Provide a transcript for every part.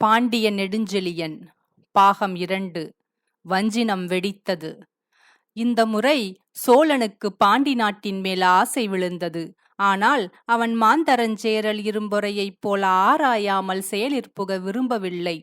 பாண்டிய நெடுஞ்செழியன் பாகம் 2 வஞ்சினம் வெடித்தது. இந்த முறை சோழனுக்கு பாண்டி நாட்டின் மேல் ஆசை விழுந்தது. ஆனால் அவன் மாந்தரஞ்சேரல் இரும்பொறையைப் போல ஆராயாமல் செயலிற்புக விரும்பவில்லை.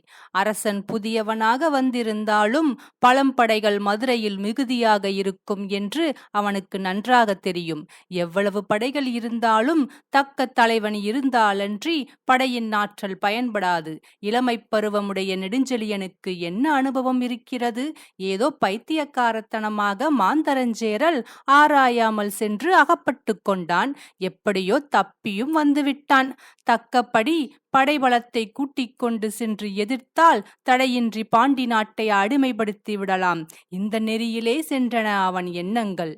அரசன் புதியவனாக வந்திருந்தாலும் பழம்படைகள் மதுரையில் மிகுதியாக இருக்கும் என்று அவனுக்கு நன்றாக தெரியும். எவ்வளவு படைகள் இருந்தாலும் தக்க தலைவன் இருந்தாலன்றி படையின் ஆற்றல் பயன்படாது. இளமை பருவமுடைய நெடுஞ்செழியனுக்கு என்ன அனுபவம் இருக்கிறது? ஏதோ பைத்தியக்காரத்தனமாக மாந்தரஞ்சேரல் ஆராயாமல் சென்று அகப்பட்டு கொண்டான். எப்படியோ தப்பியும் வந்துவிட்டான். தக்கப்படி படைபலத்தை கூட்டிக் கொண்டு சென்று எதிர்த்தால் தடையின்றி பாண்டி நாட்டை அடிமைப்படுத்தி விடலாம். இந்த நெறியிலே சென்றன அவன் எண்ணங்கள்.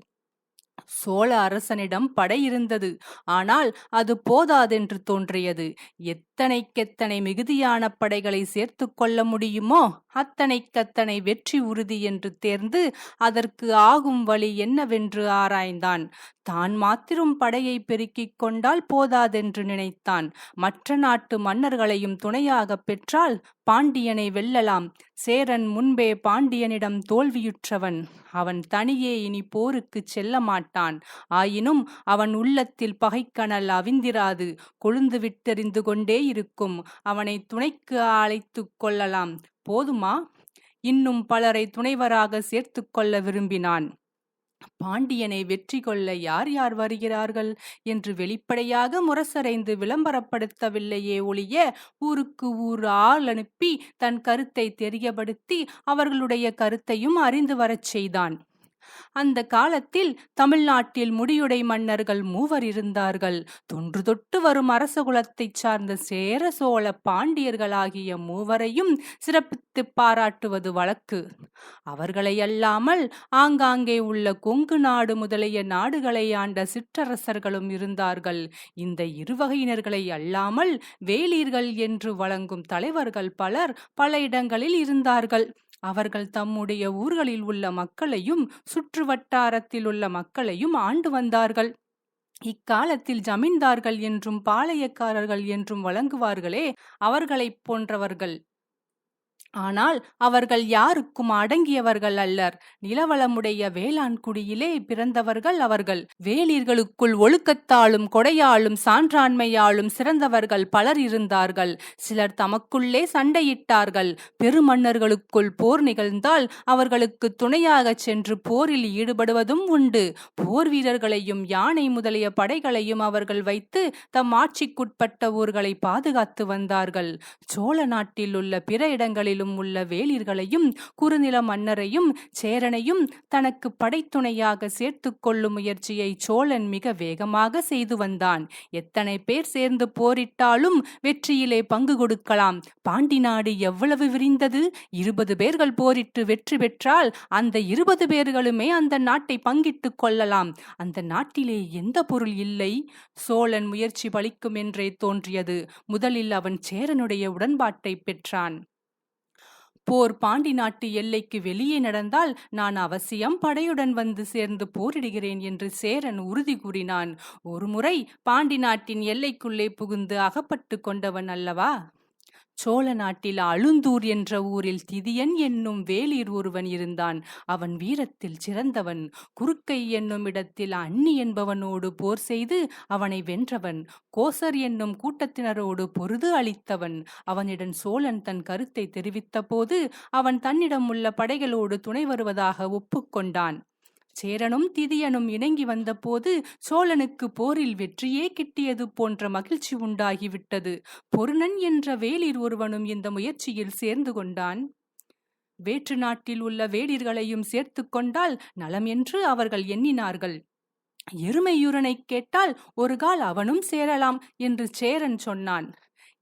சோழ அரசனிடம் படை இருந்தது. ஆனால் அது போதாதென்று தோன்றியது. எத்தனைக்கெத்தனை மிகுதியான படைகளை சேர்த்து கொள்ள முடியுமோ அத்தனைக்கத்தனை வெற்றி உறுதி என்று தேர்ந்து அதற்கு ஆகும் வழி என்னவென்று ஆராய்ந்தான். தான் மாத்திரம் படையை பெருக்கிக் கொண்டால் போதாதென்று நினைத்தான். மற்ற நாட்டு மன்னர்களையும் துணையாக பெற்றால் பாண்டியனை வெல்லலாம். சேரன் முன்பே பாண்டியனிடம் தோல்வியுற்றவன். அவன் தனியே இனி போருக்கு செல்ல மாட்டான். ஆயினும் அவன் உள்ளத்தில் பகைக்கனல் அவிந்திராது, கொழுந்து விட்டெறிந்து கொண்டே இருக்கும். அவனை துணைக்கு அழைத்து கொள்ளலாம். போதுமா? இன்னும் பலரை துணைவராக சேர்த்து கொள்ள விரும்பினான். பாண்டியனை வெற்றி கொள்ள யார் யார் வருகிறார்கள் என்று வெளிப்படையாக முரசறைந்து விளம்பரப்படுத்தவில்லையே ஒழிய ஊருக்கு ஊர் ஆள் அனுப்பி தன் கருத்தை தெரியப்படுத்தி அவர்களுடைய கருத்தையும் அறிந்து வரச் செய்தான். அந்த காலத்தில் தமிழ்நாட்டில் முடியுடை மன்னர்கள் 3 இருந்தார்கள். தொன்று தொட்டு வரும் அரச குலத்தைச் சார்ந்த சேர சோழ பாண்டியர்களாகிய 3 சிறப்பித்து பாராட்டுவது வழக்கு. அவர்களை அல்லாமல் ஆங்காங்கே உள்ள கொங்கு நாடு முதலிய நாடுகளை ஆண்ட சிற்றரசர்களும் இருந்தார்கள். இந்த இருவகையினர்களை அல்லாமல் வேளிர்கள் என்று வழங்கும் தலைவர்கள் பலர் பல இடங்களில் இருந்தார்கள். அவர்கள் தம்முடைய ஊர்களில் உள்ள மக்களையும் சுற்று வட்டாரத்தில் உள்ள மக்களையும் ஆண்டு வந்தார்கள். இக்காலத்தில் ஜமீன்தார்கள் என்றும் பாளையக்காரர்கள் என்றும் வழங்குவார்களே, அவர்களைப் போன்றவர்கள். ஆனால் அவர்கள் யாருக்கும் அடங்கியவர்கள் அல்லர். நிலவளமுடைய வேளாண் குடியிலே பிறந்தவர்கள் அவர்கள். வேளிர்களுக்குள் ஒழுக்கத்தாலும் கொடையாலும் சான்றாண்மையாலும் சிறந்தவர்கள் பலர் இருந்தார்கள். சிலர் தமக்குள்ளே சண்டையிட்டார்கள். பெருமன்னர்களுக்குள் போர் நிகழ்ந்தால் அவர்களுக்கு துணையாக சென்று போரில் ஈடுபடுவதும் உண்டு. போர் வீரர்களையும் யானை முதலிய படைகளையும் அவர்கள் வைத்து தம் ஆட்சிக்குட்பட்ட ஊர்களை பாதுகாத்து வந்தார்கள். சோழ நாட்டில் உள்ள பிற இடங்களில் உள்ள வேளிர்களையும் குறுநில மன்னரையும் சேரனையும் தனக்கு படைத்துணையாக சேர்த்து கொள்ளும் முயற்சியை சோழன் மிக வேகமாக செய்து வந்தான். எத்தனை பேர் சேர்ந்து போரிட்டாலும் வெற்றியிலே பங்கு கொடுக்கலாம். பாண்டி நாடு எவ்வளவு விரிந்தது! 20 பேர்கள் போரிட்டு வெற்றி பெற்றால் அந்த 20 பேர்களுமே அந்த நாட்டை பங்கிட்டுக் கொள்ளலாம். அந்த நாட்டிலே எந்த பொருள் இல்லை. சோழன் முயற்சி பலிக்கும் என்றே தோன்றியது. முதலில் அவன் சேரனுடைய உடன்பாட்டை பெற்றான். போர் பாண்டி நாட்டு எல்லைக்கு வெளியே நடந்தால் நான் அவசியம் படையுடன் வந்து சேர்ந்து போரிடுகிறேன் என்று சேரன் உறுதி கூறினான். ஒருமுறை பாண்டி நாட்டின் எல்லைக்குள்ளே புகுந்து அகப்பட்டு கொண்டவன் அல்லவா? சோழ நாட்டில் அழுந்தூர் என்ற ஊரில் திதியன் என்னும் வேளிர் ஒருவன் இருந்தான். அவன் வீரத்தில் சிறந்தவன். குறுக்கை என்னும் இடத்தில் அன்னி என்பவனோடு போர் செய்து அவனை வென்றவன். கோசர் என்னும் கூட்டத்தினரோடு பொருது அளித்தவன். அவனிடம் சோழன் தன் கருத்தை தெரிவித்த போது அவன் தன்னிடம் உள்ள படைகளோடு துணை வருவதாக ஒப்புக்கொண்டான். சேரனும் திதியனும் இணங்கி வந்த போது சோழனுக்கு போரில் வெற்றியே கிட்டியது போன்ற மகிழ்ச்சி உண்டாகிவிட்டது. பொருணன் என்ற வேளிர் ஒருவனும் இந்த முயற்சியில் சேர்ந்து கொண்டான். வேற்று நாட்டில் உள்ள வேளிர்களையும் சேர்த்து கொண்டால் நலம் என்று அவர்கள் எண்ணினார்கள். எருமையூரனை கேட்டால் ஒரு கால் அவனும் சேரலாம் என்று சேரன் சொன்னான்.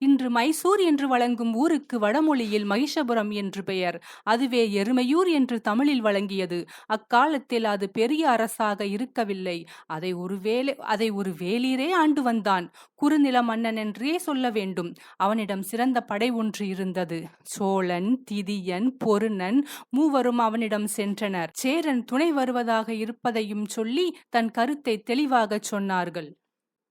இன்று மைசூர் என்று வழங்கும் ஊருக்கு வடமொழியில் மகிஷபுரம் என்று பெயர். அதுவே எருமையூர் என்று தமிழில் வழங்கியது. அக்காலத்தில் அது பெரிய அரசாக இருக்கவில்லை. அதை ஒரு வேளிரே ஆண்டு வந்தான். குறுநில மன்னன் என்றே சொல்ல வேண்டும். அவனிடம் சிறந்த படை ஒன்று இருந்தது. சோழன், திதியன், பொருணன் 3 அவனிடம் சென்றனர். சேரன் துணை வருவதாக இருப்பதையும் சொல்லி தன் கருத்தை தெளிவாக சொன்னார்கள்.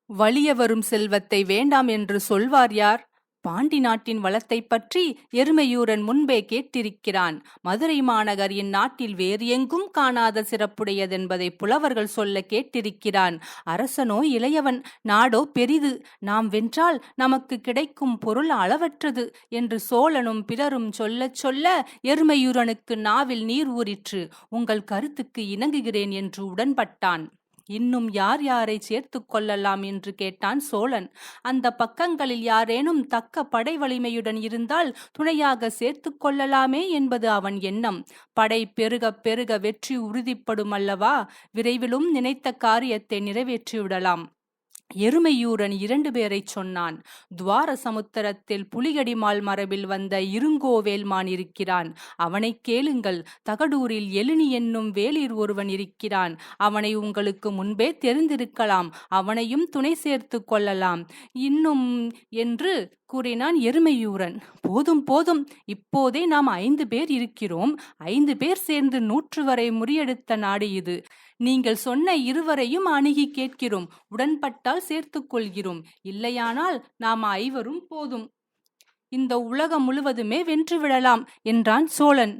வலிய வரும் செல்வத்தை வேண்டாம் என்று சொல்வார் யார்? பாண்டி நாட்டின் வளத்தை பற்றி எருமையூரன் முன்பே கேட்டிருக்கிறான். மதுரை மாநகர் இந்நாட்டில் வேறு எங்கும் காணாத சிறப்புடையதென்பதை புலவர்கள் சொல்ல கேட்டிருக்கிறான். அரசனோ இளையவன், நாடோ பெரிது, நாம் வென்றால் நமக்கு கிடைக்கும் பொருள் அளவற்றது என்று சோழனும் பிறரும் சொல்லச் சொல்ல எருமையூரனுக்கு நாவில் நீர் ஊறிற்று. உங்கள் கருத்துக்கு இணங்குகிறேன் என்று உடன்பட்டான். இன்னும் யார் யாரை சேர்த்து கொள்ளலாம் என்று கேட்டான் சோழன். அந்த பக்கங்களில் யாரேனும் தக்க படை வலிமையுடன் இருந்தால் துணையாக சேர்த்து கொள்ளலாமே என்பது அவன் எண்ணம். படை பெருக பெருக வெற்றி உறுதிப்படும் அல்லவா? விரைவிலும் நினைத்த காரியத்தை நிறைவேற்றிவிடலாம். எருமையூரன் 2 பேரைச் சொன்னான். துவார சமுத்திரத்தில் புலிகடிமால் மரபில் வந்த இருங்கோவேல்மான் இருக்கிறான், அவனை கேளுங்கள். தகடூரில் எழினி என்னும் வேளிர் ஒருவன் இருக்கிறான், அவனை உங்களுக்கு முன்பே தெரிந்திருக்கலாம், அவனையும் துணை சேர்த்து கொள்ளலாம். இன்னும் என்று கூறினான் எருமையூரன். போதும் போதும், இப்போதே நாம் 5 பேர் இருக்கிறோம். 5 பேர் சேர்ந்து 100 வரை முறியெடுத்த நாடு இது. நீங்கள் சொன்ன 2வரையும் அணுகி கேட்கிறோம். உடன்பட்டால் சேர்த்துக் கொள்கிறோம், இல்லையானால் நாம் 5 போதும். இந்த உலகம் முழுவதுமே வென்றுவிடலாம் என்றான் சோழன்.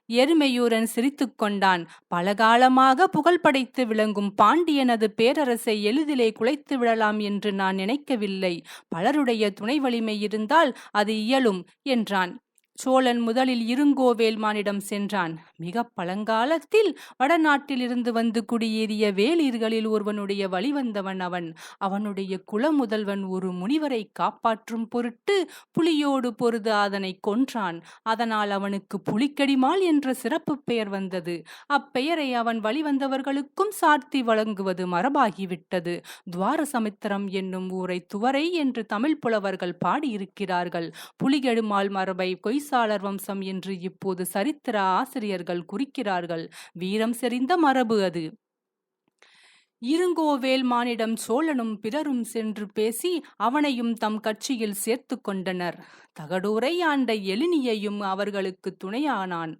எருமையூரன் சிரித்து கொண்டான். பலகாலமாக புகழ் படைத்து விளங்கும் பாண்டியனது பேரரசை எளிதிலே குலைத்து விடலாம் என்று நான் நினைக்கவில்லை. பலருடைய துணை வலிமை இருந்தால் அது இயலும் என்றான். சோழன் முதலில் இருங்கோவேல்மானிடம் சென்றான். மிக பழங்காலத்தில் வடநாட்டிலிருந்து வந்து குடியேறிய வேளிர்களில் ஒருவனுடைய வழிவந்தவன் அவன். அவனுடைய குலமுதல்வன் ஒரு முனிவரை காப்பாற்றும் பொருட்டு புலியோடு பொருது அதனை கொன்றான். அதனால் அவனுக்கு புலிக்கடிமால் என்ற சிறப்பு பெயர் வந்தது. அப்பெயரை அவன் வழிவந்தவர்களுக்கும் சார்த்தி வழங்குவது மரபாகிவிட்டது. துவார சமுத்திரம் என்னும் ஊரை துவரை என்று தமிழ் புலவர்கள் பாடியிருக்கிறார்கள். புலிகடிமால் மரபை சாளர் வம்சம் என்று இப்போது சரித்திர ஆசிரியர்கள் குறிக்கிறார்கள். வீரம் செறிந்த மரபு அது. இருங்கோவேல்மானிடம் சோழனும் பிறரும் சென்று பேசி அவனையும் தம் கட்சியில் சேர்த்து கொண்டனர். தகடூரை ஆண்ட எழினியையும் அவர்களுக்கு துணையானான்.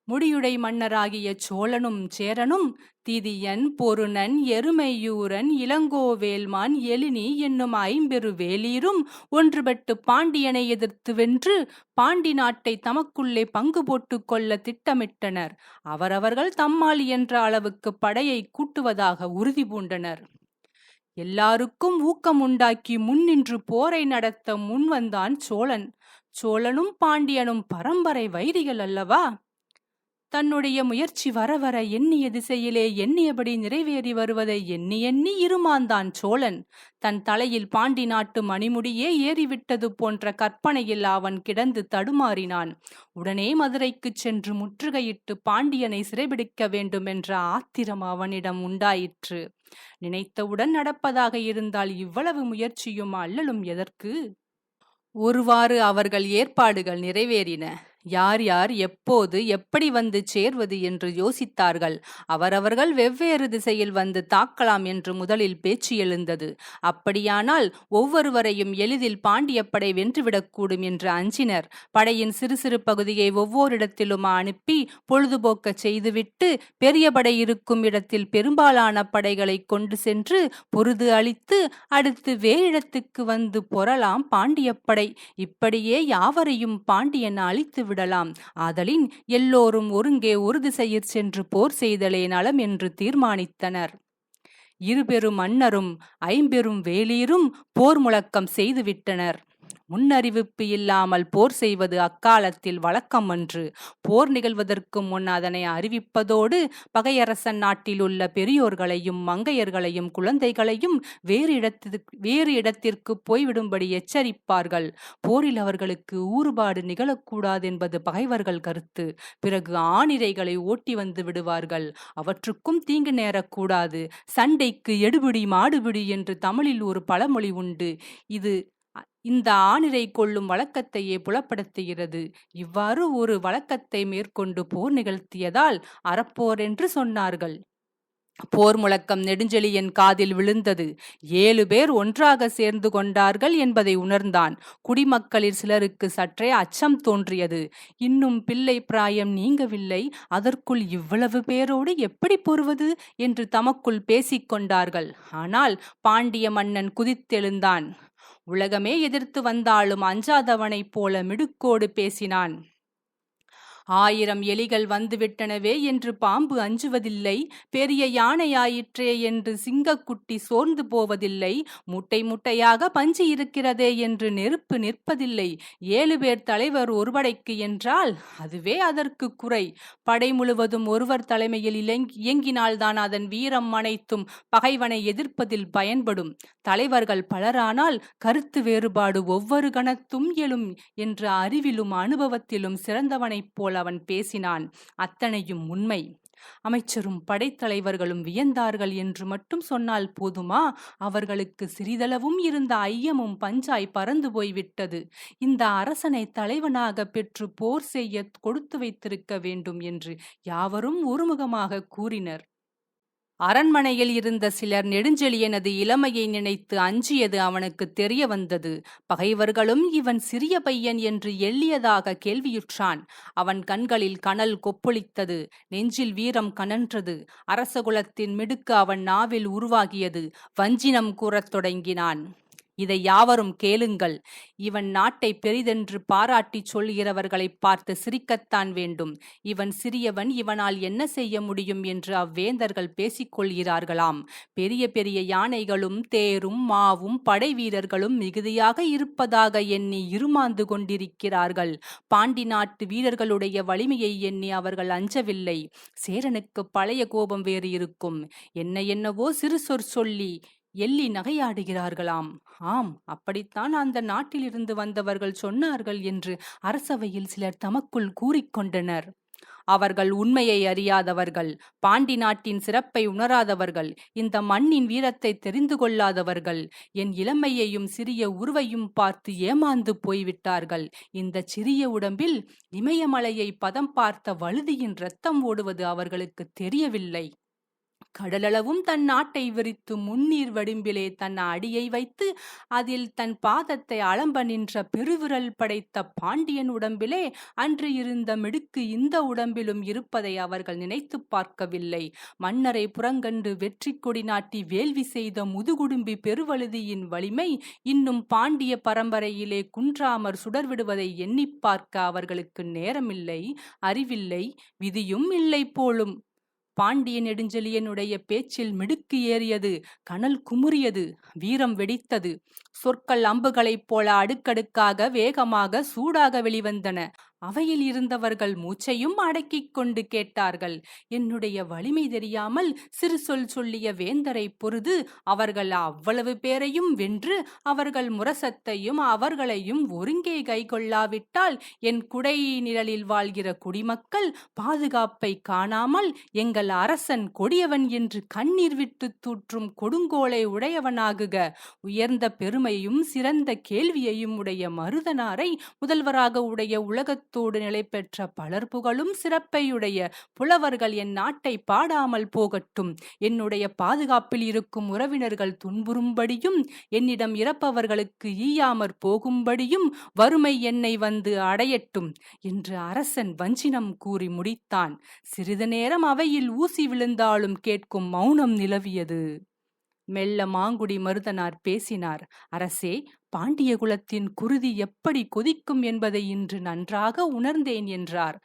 முடியுடை மன்னராகிய சோழனும் சேரனும் திதியன், பொருணன், எருமையூரன், இளங்கோவேல்மான், எழினி என்னும் 5 வேளிரும் ஒன்றுபட்டு பாண்டியனை எதிர்த்து வென்று பாண்டி நாட்டை தமக்குள்ளே பங்கு போட்டு கொள்ள திட்டமிட்டனர். அவரவர்கள் தம்மால் என்ற அளவுக்கு படையை கூட்டுவதாக உறுதி பூண்டனர். எல்லாருக்கும் ஊக்கம் உண்டாக்கி முன்னின்று போரை நடத்த முன்வந்தான் சோழன். சோழனும் பாண்டியனும் பரம்பரை வைரிகள் அல்லவா? தன்னுடைய முயற்சி வர வர எண்ணிய திசையிலே எண்ணியபடி நிறைவேறி வருவதை எண்ணி எண்ணி இருமாந்தான் சோழன். தன் தலையில் பாண்டி நாட்டு மணிமுடியே ஏறிவிட்டது போன்ற கற்பனையில் அவன் கிடந்து தடுமாறினான். உடனே மதுரைக்கு சென்று முற்றுகையிட்டு பாண்டியனை சிறைபிடிக்க வேண்டும் என்ற ஆத்திரம் அவனிடம் உண்டாயிற்று. நினைத்தவுடன் நடப்பதாக இருந்தால் இவ்வளவு முயற்சியும் அல்லலும் எதற்கு? ஒருவாறு அவர்கள் ஏற்பாடுகள் நிறைவேறின. யார் யார் எப்போது எப்படி வந்து சேர்வது என்று யோசித்தார்கள். அவரவர்கள் வெவ்வேறு திசையில் வந்து தாக்கலாம் என்று முதலில் பேச்சு எழுந்தது. அப்படியானால் ஒவ்வொருவரையும் எளிதில் பாண்டியப்படை வென்றுவிடக்கூடும் என்று அஞ்சினர். படையின் சிறு சிறு பகுதியை ஒவ்வொரிடத்திலும் அனுப்பி பொழுதுபோக்க செய்துவிட்டு பெரிய படை இருக்கும் இடத்தில் பெரும்பாலான படைகளை கொண்டு சென்று பொருது அளித்து அடுத்து வேறிடத்துக்கு வந்து பொறலாம் பாண்டியப்படை. இப்படியே யாவரையும் பாண்டியன் அழித்து விடலாம். ஆதலின் எல்லோரும் ஒருங்கே ஒரு திசையில் சென்று போர் செய்தலே நலம் என்று தீர்மானித்தனர். 2 பெரும் மன்னரும் 5 வேளிரும் போர் முழக்கம் செய்துவிட்டனர். முன்னறிவிப்பு இல்லாமல் போர் செய்வது அக்காலத்தில் வழக்கம் அன்று. போர் நிகழ்வதற்கு முன் அதனை அறிவிப்பதோடு பகையரசன் நாட்டில் உள்ள பெரியோர்களையும் மங்கையர்களையும் குழந்தைகளையும் வேறு இடத்திற்கு போய்விடும்படி எச்சரிப்பார்கள். போரில் அவர்களுக்கு ஊறுபாடு நிகழக்கூடாது என்பது பகைவர்கள் கருத்து. பிறகு ஆணிரைகளை ஓட்டி வந்து விடுவார்கள். அவற்றுக்கும் தீங்கு நேரக்கூடாது. சண்டைக்கு எடுபிடி மாடுபிடி என்று தமிழில் ஒரு பழமொழி உண்டு. இது இந்த ஆணிரை கொள்ளும் வழக்கத்தையே புலப்படுத்துகிறது. இவ்வாறு ஒரு வழக்கத்தை மேற்கொண்டு போர் நிகழ்த்தியதால் அறப்போர் என்று சொன்னார்கள். போர் முழக்கம் நெடுஞ்செழியன் காதில் விழுந்தது. 7 பேர் ஒன்றாக சேர்ந்து கொண்டார்கள் என்பதை உணர்ந்தான். குடிமக்களில் சிலருக்கு சற்றே அச்சம் தோன்றியது. இன்னும் பிள்ளை பிராயம் நீங்கவில்லை, அதற்குள் இவ்வளவு பேரோடு எப்படி பொறுவது என்று தமக்குள் பேசிக்கொண்டார்கள். ஆனால் பாண்டிய மன்னன் குதித்தெழுந்தான். உலகமே எதிர்த்து வந்தாலும் அஞ்சாதவனைப் போல மிடுக்கோடு பேசினான். 1000 எலிகள் வந்துவிட்டனவே என்று பாம்பு அஞ்சுவதில்லை, பெரிய யானையாயிற்றே என்று சிங்கக்குட்டி சோர்ந்து போவதில்லை, முட்டை முட்டையாக பஞ்சு இருக்கிறதே என்று நெருப்பு நிற்பதில்லை. 7 பேர் தலைவர் ஒரு படைக்கு என்றால் அதுவே அதற்கு குறை. படை முழுவதும் ஒருவர் தலைமையில் இயங்கினால்தான் அதன் வீரம் அனைத்தும் பகைவனை எதிர்ப்பதில் பயன்படும். தலைவர்கள் பலரானால் கருத்து வேறுபாடு ஒவ்வொரு கணத்தும் எழும் என்ற அறிவிலும் அனுபவத்திலும் சிறந்தவனைப் போல் அவன் பேசினான். அத்தனையும் உண்மை. அமைச்சரும் படைத்தலைவர்களும் வியந்தார்கள் என்று மட்டும் சொன்னால் போதுமா? அவர்களுக்கு சிறிதளவும் இருந்த ஐயமும் பஞ்சாய் பறந்து போய்விட்டது. இந்த அரசனை தலைவனாக பெற்று போர் செய்ய கொடுத்து வைத்திருக்க வேண்டும் என்று யாவரும் ஒருமுகமாக கூறினர். அரண்மனையில் இருந்த சிலர் நெடுஞ்செழியனது இளமையை நினைத்து அஞ்சியது அவனுக்கு தெரிய வந்தது. பகைவர்களும் இவன் சிறிய பையன் என்று எள்ளியதாக கேள்வியுற்றான். அவன் கண்களில் கனல் கொப்பளித்தது, நெஞ்சில் வீரம் கனன்றது. அரசகுலத்தின் மிடுக்கு அவன் நாவில் உருவாகியது. வஞ்சினம் கூறத் தொடங்கினான். இதை யாவரும் கேளுங்கள். இவன் நாட்டை பெரிதென்று பாராட்டி சொல்கிறவர்களை பார்த்து சிரிக்கத்தான் வேண்டும். இவன் சிறியவன், இவனால் என்ன செய்ய முடியும் என்று அவ்வேந்தர்கள் பேசிக்கொள்கிறார்களாம். பெரிய பெரிய யானைகளும் தேரும் மாவும் படை வீரர்களும் மிகுதியாக இருப்பதாக எண்ணி இருமாந்து கொண்டிருக்கிறார்கள். பாண்டி நாட்டு வீரர்களுடைய வலிமையை எண்ணி அவர்கள் அஞ்சவில்லை. சேரனுக்கு பழைய கோபம் வேறு இருக்கும். என்னவோ சிறு சொல்லி எள்ளி நகையாடுகிறார்களாம். ஆம், அப்படித்தான் அந்த நாட்டிலிருந்து வந்தவர்கள் சொன்னார்கள் என்று அரசவையில் சிலர் தமக்குள் கூறிக்கொண்டனர். அவர்கள் உண்மையை அறியாதவர்கள், பாண்டி நாட்டின் சிறப்பை உணராதவர்கள், இந்த மண்ணின் வீரத்தை தெரிந்து கொள்ளாதவர்கள். என் இளமையையும் சிறிய உருவையும் பார்த்து ஏமாந்து போய்விட்டார்கள். இந்த சிறிய உடம்பில் இமயமலையை பதம் பார்த்த வழுதியின் இரத்தம் ஓடுவது அவர்களுக்கு தெரியவில்லை. கடலளவும் தன் நாட்டை விரித்து முன்னீர் வடிம்பிலே தன் அடியை வைத்து அதில் தன் பாதத்தை அளம்ப நின்ற பெருவிரல் படைத்த பாண்டியன் உடம்பிலே அன்று இருந்த மிடுக்கு இந்த உடம்பிலும் இருப்பதை அவர்கள் நினைத்து பார்க்கவில்லை. மன்னரை புறங்கண்டு வெற்றி கொடி நாட்டி வேள்வி செய்த முதுகுடும்பி பெருவழுதியின் வலிமை இன்னும் பாண்டிய பரம்பரையிலே குன்றாமற் சுடர்விடுவதை எண்ணி பார்க்க அவர்களுக்கு நேரமில்லை, அறிவில்லை, விதியும் இல்லை போலும். பாண்டிய நெடுஞ்செழியனுடைய பேச்சில் மிடுக்கு ஏறியது, கனல் குமுறியது, வீரம் வெடித்தது. சொற்கள் அம்புகளைப் போல அடுக்கடுக்காக வேகமாக சூடாக வெளிவந்தன. அவையில் இருந்தவர்கள் மூச்சையும் அடக்கிக் கொண்டு கேட்டார்கள். என்னுடைய வலிமை தெரியாமல் சிறு சொல்லிய வேந்தரை பொருது அவர்கள் அவ்வளவு பேரையும் வென்று அவர்கள் முரசத்தையும் அவர்களையும் ஒருங்கே கைகொள்ளாவிட்டால் என் குடை நிழலில் வாழ்கிற குடிமக்கள் பாதுகாப்பை காணாமல் எங்கள் அரசன் கொடியவன் என்று கண்ணீர் விட்டு தூற்றும் கொடுங்கோலை உடையவனாகுக. உயர்ந்த பெருமையும் சிறந்த கேள்வியையும் உடைய மருதனாரை முதல்வராக உடைய உலகத்தோடு நிலை பெற்ற பலர் புகழும் சிறப்பையுடைய புலவர்கள் என் நாட்டை பாடாமல் போகட்டும். என்னுடைய பாதுகாப்பில் இருக்கும் உறவினர்கள் துன்புறும்படியும் என்னிடம் இறப்பவர்களுக்கு ஈயாமற் போகும்படியும் வறுமை என்னை வந்து அடையட்டும் என்று அரசன் வஞ்சினம் கூறி முடித்தான். சிறிது நேரம் அவையில் ஊசி விழுந்தாலும் கேட்கும் மௌனம் நிலவியது. மெல்ல மாங்குடி மருதனார் பேசினார். அரசே, பாண்டிய குலத்தின் குருதி எப்படி கொதிக்கும் என்பதை இன்று நன்றாக உணர்ந்தேன் என்றார்.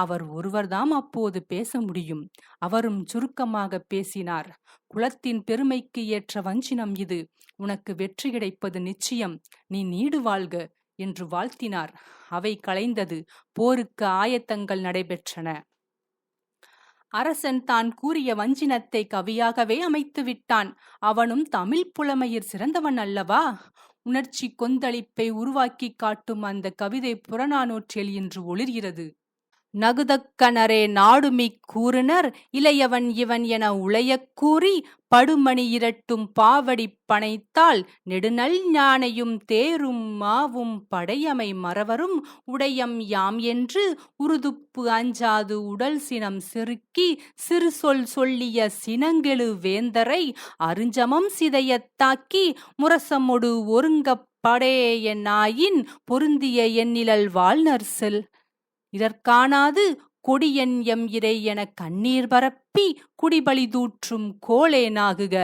அவர் ஒருவர்தாம் அப்போது பேச முடியும். அவரும் சுருக்கமாக பேசினார். குலத்தின் பெருமைக்கு ஏற்ற வஞ்சினம் இது. உனக்கு வெற்றி கிடைப்பது நிச்சயம். நீ நீடு வாழ்க என்று வாழ்த்தினார். அவை கலைந்தது. போருக்கு ஆயத்தங்கள் நடைபெற்றன. அரசன் தான் கூறிய வஞ்சினத்தை கவியாகவே அமைத்து விட்டான். அவனும் தமிழ் புலமையில் சிறந்தவன் அல்லவா? உணர்ச்சி கொந்தளிப்பை உருவாக்கி காட்டும் அந்த கவிதை புறநானூற்றில் இன்று ஒளிர்கிறது. நகுதக்கணரே நாடுமிக் கூறுனர் இளையவன் இவன் என உளையக் கூறி படுமணி இரட்டும் பாவடி பனைத்தால் நெடுநல் ஞானையும் தேரும் மாவும் படையமை மறவரும் உடையம் யாம் என்று உறுதுப்பு அஞ்சாது உடல் சினம் செருக்கி சிறு சொல் சொல்லிய சினங்கெழு வேந்தரை அருஞ்சமம் சிதையத் தாக்கி முரசமொடு ஒருங்கப் படேயனாயின் பொருந்திய எண்ணிலல் வாழ்நர் செல் இதற்கானாது கொடியன் எம் இறை என கண்ணீர் பரப்பி குடிபலி தூற்றும் கோளேனாகுக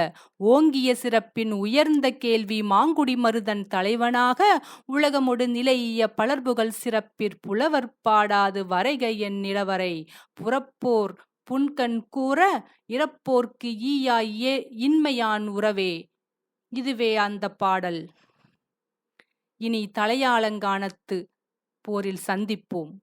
ஓங்கிய சிறப்பின் உயர்ந்த கேள்வி மாங்குடி மருதன் தலைவனாக உலகமொடு நிலைய பலர்புகழ் சிறப்பிற் புலவர் பாடாது வரைக என் நிலவரை புறப்போர் புன்கண் கூற இறப்போர்க்கு ஈயாய் இன்மையான் உறவே. இதுவே அந்த பாடல். இனி தலையாலங்கானத்து போரில் சந்திப்போம்.